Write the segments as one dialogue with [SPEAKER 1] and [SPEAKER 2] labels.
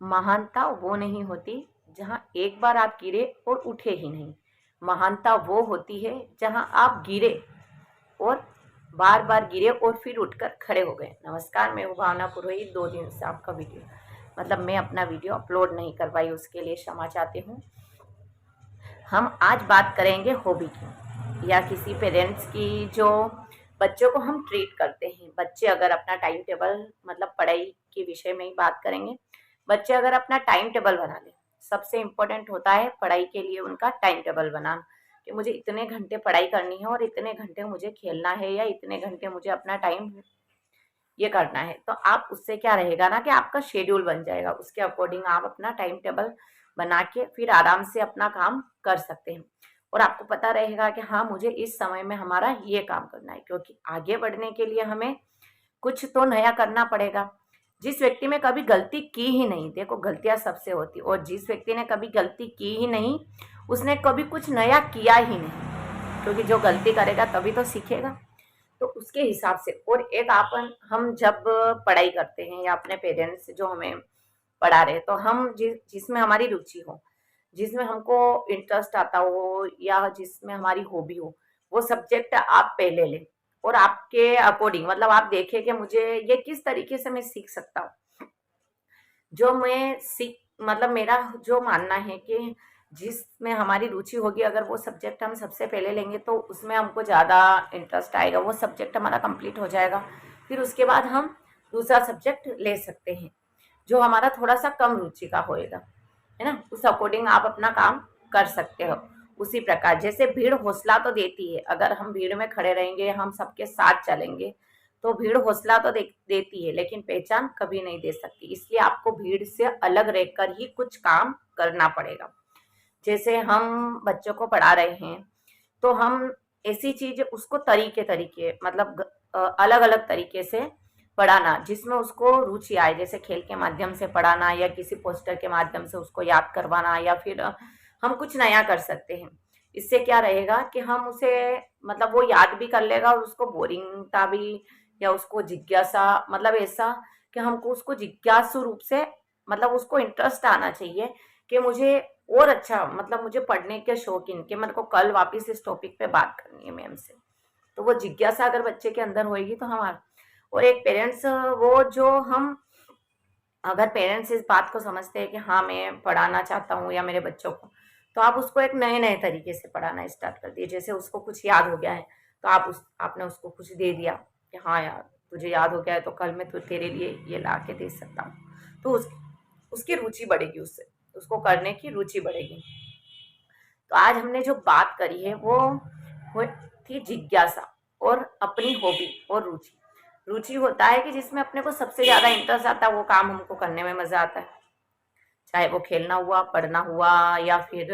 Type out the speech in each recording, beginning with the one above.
[SPEAKER 1] महानता वो नहीं होती जहां एक बार आप गिरे और उठे ही नहीं। महानता वो होती है जहां आप गिरे और बार बार गिरे और फिर उठकर खड़े हो गए। नमस्कार, मैं हूँ भावना पुरोहित। 2 दिन से आपका वीडियो मैं अपना वीडियो अपलोड नहीं कर पाई, उसके लिए क्षमा चाहती हूँ। हम आज बात करेंगे हॉबी की या किसी पेरेंट्स की जो बच्चों को हम ट्रीट करते हैं। बच्चे अगर अपना टाइम टेबल पढ़ाई के विषय में ही बात करेंगे। बच्चे अगर अपना टाइम टेबल बना लें, सबसे इम्पोर्टेंट होता है पढ़ाई के लिए उनका टाइम टेबल बनाना, कि मुझे इतने घंटे पढ़ाई करनी है और इतने घंटे मुझे खेलना है या इतने घंटे मुझे अपना टाइम ये करना है। तो आप उससे क्या रहेगा ना कि आपका शेड्यूल बन जाएगा, उसके अकॉर्डिंग आप अपना टाइम टेबल बना के फिर आराम से अपना काम कर सकते हैं। और आपको पता रहेगा कि हाँ, मुझे इस समय में हमारा ये काम करना है, क्योंकि आगे बढ़ने के लिए हमें कुछ तो नया करना पड़ेगा। जिस व्यक्ति में कभी गलती की ही नहीं, देखो गलतियां सबसे होती, और जिस व्यक्ति ने कभी गलती की ही नहीं उसने कभी कुछ नया किया ही नहीं, क्योंकि जो गलती करेगा तभी तो सीखेगा। तो उसके हिसाब से, और एक आपन हम जब पढ़ाई करते हैं या अपने पेरेंट्स जो हमें पढ़ा रहे, तो हम जिसमें हमारी रुचि हो, जिसमें हमको इंटरेस्ट आता हो या जिसमें हमारी हॉबी हो, वो सब्जेक्ट आप पहले लें और आपके अकॉर्डिंग आप देखें कि मुझे ये किस तरीके से मैं सीख सकता हूँ। जो मैं सीख मेरा जो मानना है कि जिसमें हमारी रुचि होगी, अगर वो सब्जेक्ट हम सबसे पहले लेंगे तो उसमें हमको ज़्यादा इंटरेस्ट आएगा, वो सब्जेक्ट हमारा कंप्लीट हो जाएगा। फिर उसके बाद हम दूसरा सब्जेक्ट ले सकते हैं जो हमारा थोड़ा सा कम रुचि का होएगा, है ना। उस अकॉर्डिंग आप अपना काम कर सकते हो। उसी प्रकार जैसे भीड़ हौसला तो देती है, अगर हम भीड़ में खड़े रहेंगे, हम सबके साथ चलेंगे, तो भीड़ हौसला तो देती है, लेकिन पहचान कभी नहीं दे सकती। इसलिए आपको भीड़ से अलग रहकर ही कुछ काम करना पड़ेगा। जैसे हम बच्चों को पढ़ा रहे हैं, तो हम ऐसी चीज उसको तरीके तरीके अलग अलग तरीके से पढ़ाना जिसमें उसको रुचि आए, जैसे खेल के माध्यम से पढ़ाना या किसी पोस्टर के माध्यम से उसको याद करवाना, या फिर हम कुछ नया कर सकते हैं। इससे क्या रहेगा कि हम उसे वो याद भी कर लेगा और उसको बोरिंगता भी या उसको जिज्ञासा ऐसा कि हमको उसको जिज्ञासु रूप से उसको इंटरेस्ट आना चाहिए कि मुझे और अच्छा मुझे पढ़ने के शौकीन के मेरे को कल वापस इस टॉपिक पे बात करनी है मैम से। तो वो जिज्ञासा अगर बच्चे के अंदर होएगी तो हमारा, और एक पेरेंट्स वो जो हम अगर पेरेंट्स इस बात को समझते हैं कि हाँ मैं पढ़ाना चाहता हूँ या मेरे बच्चों को, तो आप उसको एक नए नए तरीके से पढ़ाना स्टार्ट कर दिए। जैसे उसको कुछ याद हो गया है तो आपने उसको कुछ दे दिया कि हाँ यार तुझे याद हो गया है तो कल मैं तेरे लिए ये ला के दे सकता हूँ। तो उसकी रुचि बढ़ेगी, उससे उसको करने की रुचि बढ़ेगी। तो आज हमने जो बात करी है वो थी जिज्ञासा और अपनी हॉबी और रुचि। रुचि होता है कि जिसमें अपने को सबसे ज्यादा इंटरेस्ट आता है, वो काम हमको करने में मजा आता है, चाहे वो खेलना हुआ, पढ़ना हुआ, या फिर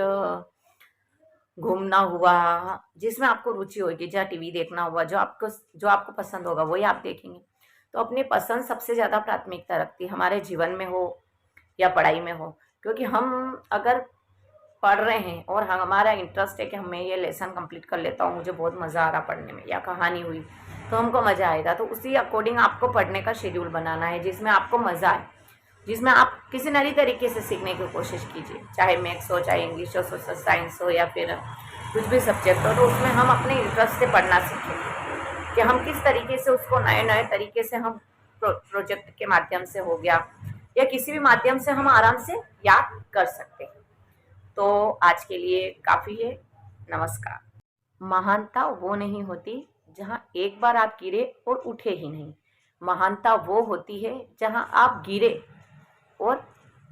[SPEAKER 1] घूमना हुआ। जिसमें आपको रुचि होगी, जहाँ टीवी देखना हुआ, जो आपको पसंद होगा वही आप देखेंगे। तो अपनी पसंद सबसे ज्यादा प्राथमिकता रखती है, हमारे जीवन में हो या पढ़ाई में हो। क्योंकि हम अगर पढ़ रहे हैं और हमारा इंटरेस्ट है कि मैं ये लेसन कंप्लीट कर लेता हूँ, मुझे बहुत मज़ा आ रहा पढ़ने में, या कहानी हुई तो हमको मज़ा आएगा। तो उसी अकॉर्डिंग आपको पढ़ने का शेड्यूल बनाना है जिसमें आपको मज़ा आए, जिसमें आप किसी नई तरीके से सीखने की कोशिश कीजिए, चाहे मैथ्स हो, चाहे इंग्लिश हो, सोशल साइंस हो, या फिर कुछ भी सब्जेक्ट हो। तो उसमें हम अपने इंटरेस्ट से पढ़ना सीखें कि हम किस तरीके से उसको नए नए तरीके से हम प्रोजेक्ट के माध्यम से हो गया या किसी भी माध्यम से हम आराम से याद कर सकते हैं। तो आज के लिए काफी है। नमस्कार। महानता वो नहीं होती जहां एक बार आप गिरे और उठे ही नहीं। महानता वो होती है जहां आप गिरे और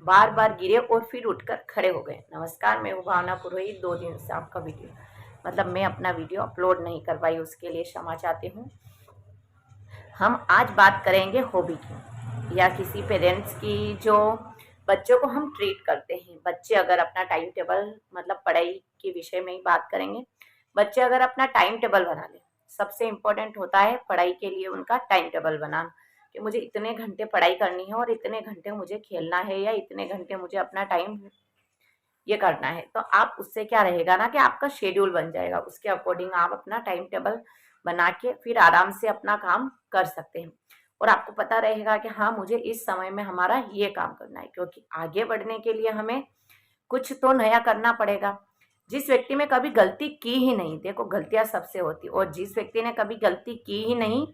[SPEAKER 1] बार बार गिरे और फिर उठकर खड़े हो गए। नमस्कार, मैं हूँ भावना पुरोहित। 2 दिन से आपका वीडियो मैं अपना वीडियो अपलोड नहीं कर पाई, उसके लिए क्षमा चाहती हूँ। हम आज बात करेंगे हॉबी की या किसी पेरेंट्स की जो बच्चों को हम ट्रीट करते हैं। बच्चे अगर अपना टाइम टेबल पढ़ाई के विषय में ही बात करेंगे। बच्चे अगर अपना टाइम टेबल बना ले, सबसे इम्पोर्टेंट होता है पढ़ाई के लिए उनका टाइम टेबल बनाना, कि मुझे इतने घंटे पढ़ाई करनी है और इतने घंटे मुझे खेलना है या इतने घंटे मुझे अपना टाइम ये करना है। तो आप उससे क्या रहेगा ना कि आपका शेड्यूल बन जाएगा, उसके अकॉर्डिंग आप अपना टाइम टेबल बना के फिर आराम से अपना काम कर सकते हैं। और आपको पता रहेगा कि हाँ मुझे इस समय में हमारा ये काम करना है, क्योंकि आगे बढ़ने के लिए हमें कुछ तो नया करना पड़ेगा। जिस व्यक्ति में कभी गलती की ही नहीं, देखो गलतियां सबसे होती, और जिस व्यक्ति ने कभी गलती की ही नहीं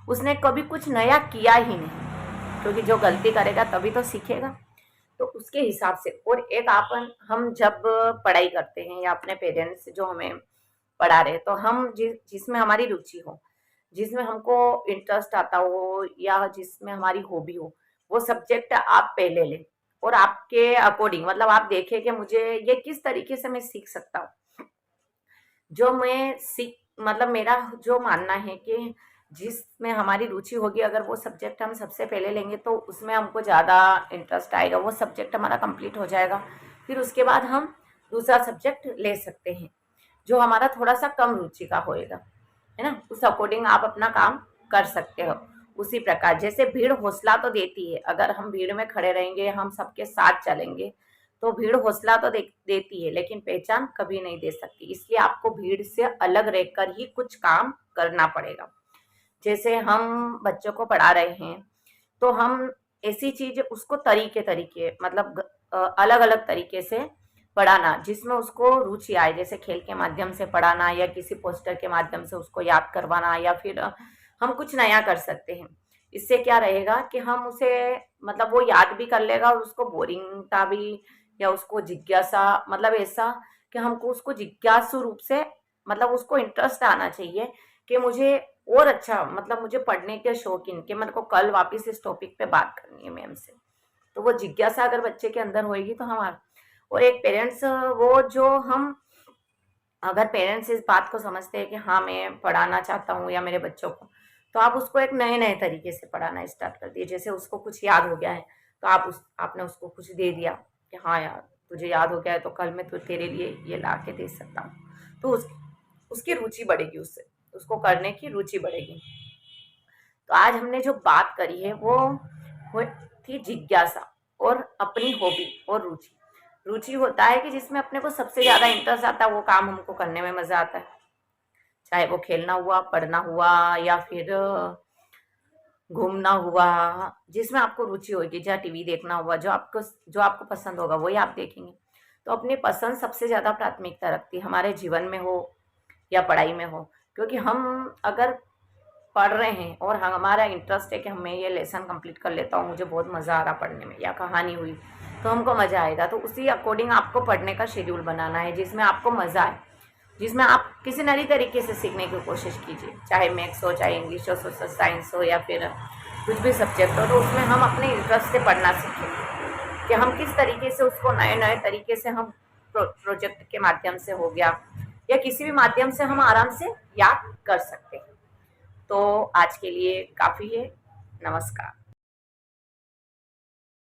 [SPEAKER 1] उसने कभी कुछ नया किया ही नहीं, क्योंकि जो गलती करेगा तभी तो सीखेगा। तो उसके हिसाब से, और एक आपन हम जब पढ़ाई करते हैं या अपने पेरेंट्स जो हमें पढ़ा रहे, तो हम जिसमें हमारी रुचि हो, जिसमें हमको इंटरेस्ट आता हो या जिसमें हमारी हॉबी हो, वो सब्जेक्ट आप पहले लें और आपके अकॉर्डिंग, मतलब आप देखें कि मुझे ये किस तरीके से मैं सीख सकता हूँ। जो मैं सीख मतलब मेरा जो मानना है कि जिसमें हमारी रुचि होगी, अगर वो सब्जेक्ट हम सबसे पहले लेंगे तो उसमें हमको ज़्यादा इंटरेस्ट आएगा, वो सब्जेक्ट हमारा कंप्लीट हो जाएगा। फिर उसके बाद हम दूसरा सब्जेक्ट ले सकते हैं जो हमारा थोड़ा सा कम रुचि का होएगा, है ना। उस अकॉर्डिंग आप अपना काम कर सकते हो। उसी प्रकार जैसे भीड़ हौसला तो देती है, अगर हम भीड़ में खड़े रहेंगे, हम सबके साथ चलेंगे, तो भीड़ हौसला तो देती है, लेकिन पहचान कभी नहीं दे सकती। इसलिए आपको भीड़ से अलग रहकर ही कुछ काम करना पड़ेगा। जैसे हम बच्चों को पढ़ा रहे हैं, तो हम ऐसी चीज उसको तरीके तरीके मतलब अलग अलग तरीके से पढ़ाना जिसमें उसको रुचि आए, जैसे खेल के माध्यम से पढ़ाना या किसी पोस्टर के माध्यम से उसको याद करवाना, या फिर हम कुछ नया कर सकते हैं। इससे क्या रहेगा कि हम उसे मतलब वो याद भी कर लेगा और उसको बोरिंगता भी या उसको जिज्ञासा, मतलब ऐसा कि हमको उसको जिज्ञासु रूप से, मतलब उसको इंटरेस्ट आना चाहिए कि मुझे और अच्छा, मतलब मुझे पढ़ने के शौकीन कि मेरे को कल वापस इस टॉपिक पे बात करनी है मैम से। तो वो जिज्ञासा अगर बच्चे के अंदर होएगी तो हमारा, और एक पेरेंट्स वो जो हम, अगर पेरेंट्स इस बात को समझते हैं कि हाँ मैं पढ़ाना चाहता हूँ या मेरे बच्चों को, तो आप उसको एक नए नए तरीके से पढ़ाना स्टार्ट कर दिए। जैसे उसको कुछ याद हो गया है तो आपने उसको कुछ दे दिया कि हाँ यार तुझे याद हो गया है तो कल मैं तो तेरे लिए ये ला के दे सकता हूँ। तो उसकी रुचि बढ़ेगी, उससे उसको करने की रुचि बढ़ेगी। तो आज हमने जो बात करी है वो थी जिज्ञासा और अपनी हॉबी और रुचि। रुचि होता है कि जिसमें अपने को सबसे ज्यादा इंटरेस्ट आता है, वो काम हमको करने में मजा आता है, चाहे वो खेलना हुआ, पढ़ना हुआ, या फिर घूमना हुआ। जिसमें आपको रुचि होगी, जहाँ टीवी देखना हुआ, जो आपको पसंद होगा वही आप देखेंगे। तो अपनी पसंद सबसे ज्यादा प्राथमिकता रखती है, हमारे जीवन में हो या पढ़ाई में हो। क्योंकि हम अगर पढ़ रहे हैं और हमारा इंटरेस्ट है कि मैं ये लेसन कंप्लीट कर लेता हूँ, मुझे बहुत मज़ा आ रहा पढ़ने में, या कहानी हुई तो हमको मज़ा आएगा। तो उसी अकॉर्डिंग आपको पढ़ने का शेड्यूल बनाना है जिसमें आपको मज़ा आए, जिसमें आप किसी नई तरीके से सीखने की कोशिश कीजिए, चाहे मैथ्स हो, चाहे इंग्लिश हो, सोशल साइंस हो, या फिर कुछ भी सब्जेक्ट हो। तो उसमें हम अपने इंटरेस्ट से पढ़ना सीखें कि हम किस तरीके से उसको नए नए तरीके से हम प्रोजेक्ट के माध्यम से हो गया या किसी भी माध्यम से हम आराम से याद कर सकते हैं। तो आज के लिए काफ़ी है। नमस्कार।